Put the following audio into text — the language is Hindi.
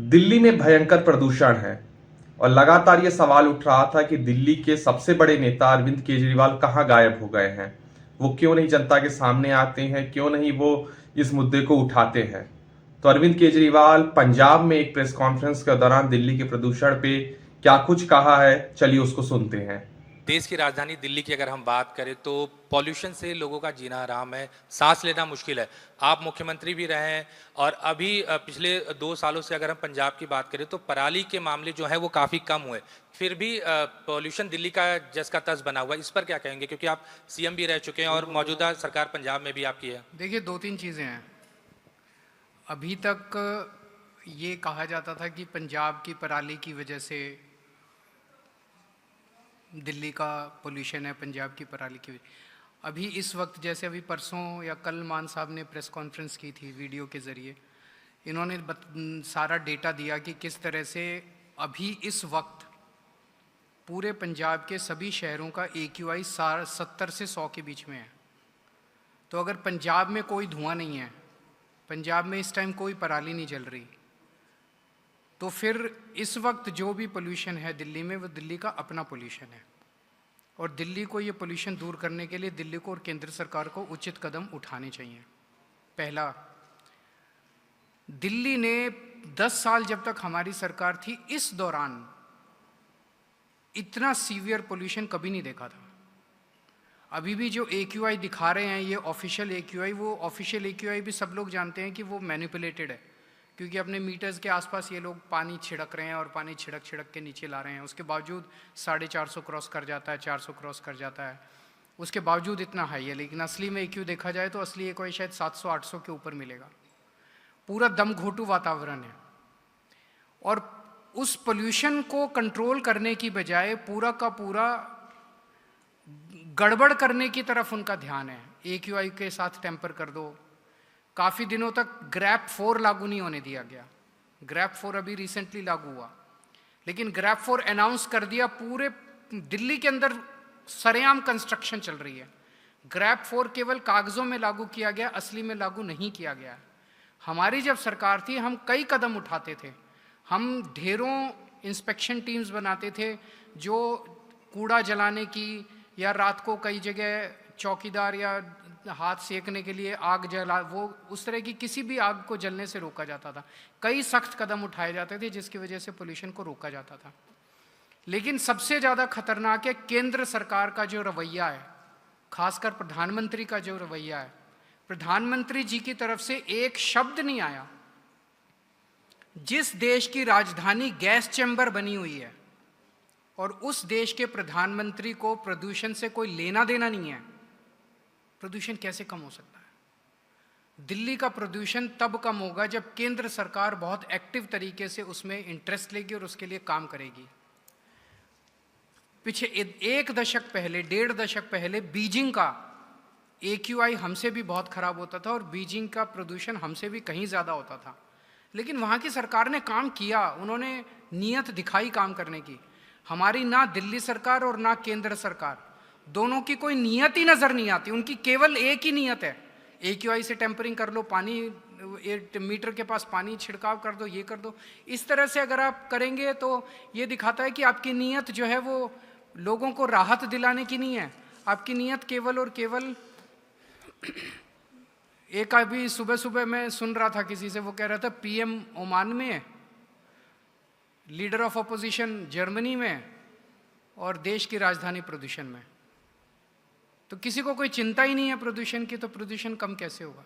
दिल्ली में भयंकर प्रदूषण है और लगातार ये सवाल उठ रहा था कि दिल्ली के सबसे बड़े नेता अरविंद केजरीवाल कहाँ गायब हो गए हैं। वो क्यों नहीं जनता के सामने आते हैं, क्यों नहीं वो इस मुद्दे को उठाते हैं। तो अरविंद केजरीवाल पंजाब में एक प्रेस कॉन्फ्रेंस के दौरान दिल्ली के प्रदूषण पे क्या कुछ कहा है, चलिए उसको सुनते हैं। देश की राजधानी दिल्ली की अगर हम बात करें तो पॉल्यूशन से लोगों का जीना हराम है, सांस लेना मुश्किल है। आप मुख्यमंत्री भी रहे हैं और अभी पिछले 2 सालों से अगर हम पंजाब की बात करें तो पराली के मामले जो है वो काफ़ी कम हुए। फिर भी पॉल्यूशन दिल्ली का जस का तस बना हुआ है। इस पर क्या कहेंगे, क्योंकि आप सीएम भी रह चुके हैं और मौजूदा सरकार पंजाब में भी आपकी है। देखिए, दो तीन चीज़ें हैं। अभी तक ये कहा जाता था कि पंजाब की पराली की वजह से दिल्ली का पोल्यूशन है, पंजाब की पराली की वजह। अभी इस वक्त, जैसे अभी परसों या कल मान साहब ने प्रेस कॉन्फ्रेंस की थी वीडियो के ज़रिए, इन्होंने सारा डेटा दिया कि किस तरह से अभी इस वक्त पूरे पंजाब के सभी शहरों का AQI 70 से 100 के बीच में है। तो अगर पंजाब में कोई धुआं नहीं है, पंजाब में इस टाइम कोई पराली नहीं जल रही, तो फिर इस वक्त जो भी पोल्यूशन है दिल्ली में, वो दिल्ली का अपना पोल्यूशन है। और दिल्ली को ये पोल्यूशन दूर करने के लिए दिल्ली को और केंद्र सरकार को उचित कदम उठाने चाहिए। पहला, दिल्ली ने 10 साल जब तक हमारी सरकार थी, इस दौरान इतना सीवियर पोल्यूशन कभी नहीं देखा था। अभी भी जो AQI दिखा रहे हैं, ये ऑफिशियल AQI, वो ऑफिशियल AQI भी सब लोग जानते हैं कि वो मैनिपुलेटेड है, क्योंकि अपने मीटर्स के आसपास ये लोग पानी छिड़क रहे हैं और पानी छिड़क छिड़क के नीचे ला रहे हैं। उसके बावजूद 450 क्रॉस कर जाता है, 400 क्रॉस कर जाता है, उसके बावजूद इतना हाई है। लेकिन असली में AQ देखा जाए तो असली AQI शायद 700-800 के ऊपर मिलेगा। पूरा दम घोटू वातावरण है। और उस पोल्यूशन को कंट्रोल करने की बजाय पूरा का पूरा गड़बड़ करने की तरफ उनका ध्यान है। AQI के साथ टेम्पर कर दो। काफ़ी दिनों तक ग्रैप 4 लागू नहीं होने दिया गया। ग्रैप 4 अभी रिसेंटली लागू हुआ, लेकिन ग्रैप 4 अनाउंस कर दिया। पूरे दिल्ली के अंदर सरेआम कंस्ट्रक्शन चल रही है। ग्रैप 4 केवल कागज़ों में लागू किया गया, असली में लागू नहीं किया गया। हमारी जब सरकार थी, हम कई कदम उठाते थे। हम ढेरों इंस्पेक्शन टीम्स बनाते थे जो कूड़ा जलाने की, या रात को कई जगह चौकीदार या हाथ सेकने के लिए आग जला, वो उस तरह की किसी भी आग को जलने से रोका जाता था। कई सख्त कदम उठाए जाते थे जिसकी वजह से पोल्यूशन को रोका जाता था। लेकिन सबसे ज़्यादा खतरनाक है केंद्र सरकार का जो रवैया है, खासकर प्रधानमंत्री का जो रवैया है। प्रधानमंत्री जी की तरफ से एक शब्द नहीं आया। जिस देश की राजधानी गैस चैम्बर बनी हुई है और उस देश के प्रधानमंत्री को प्रदूषण से कोई लेना देना नहीं है, प्रदूषण कैसे कम हो सकता है? दिल्ली का प्रदूषण तब कम होगा जब केंद्र सरकार बहुत एक्टिव तरीके से उसमें इंटरेस्ट लेगी और उसके लिए काम करेगी। पीछे 1 दशक पहले, 1.5 दशक पहले बीजिंग का AQI हमसे भी बहुत खराब होता था और बीजिंग का प्रदूषण हमसे भी कहीं ज़्यादा होता था। लेकिन वहाँ की सरकार ने काम किया, उन्होंने नीयत दिखाई काम करने की। हमारी ना दिल्ली सरकार और ना केंद्र सरकार, दोनों की कोई नीयत ही नज़र नहीं आती। उनकी केवल एक ही नीयत है, AQI से टेम्परिंग कर लो, पानी मीटर के पास पानी छिड़काव कर दो, ये कर दो। इस तरह से अगर आप करेंगे तो ये दिखाता है कि आपकी नीयत जो है वो लोगों को राहत दिलाने की नहीं है। आपकी नीयत केवल और केवल एक, अभी सुबह सुबह मैं सुन रहा था किसी से, वो कह रहा था PM ओमान में, लीडर ऑफ अपोजिशन जर्मनी में, और देश की राजधानी प्रदूषण में। तो किसी को कोई चिंता ही नहीं है प्रदूषण की, तो प्रदूषण कम कैसे होगा?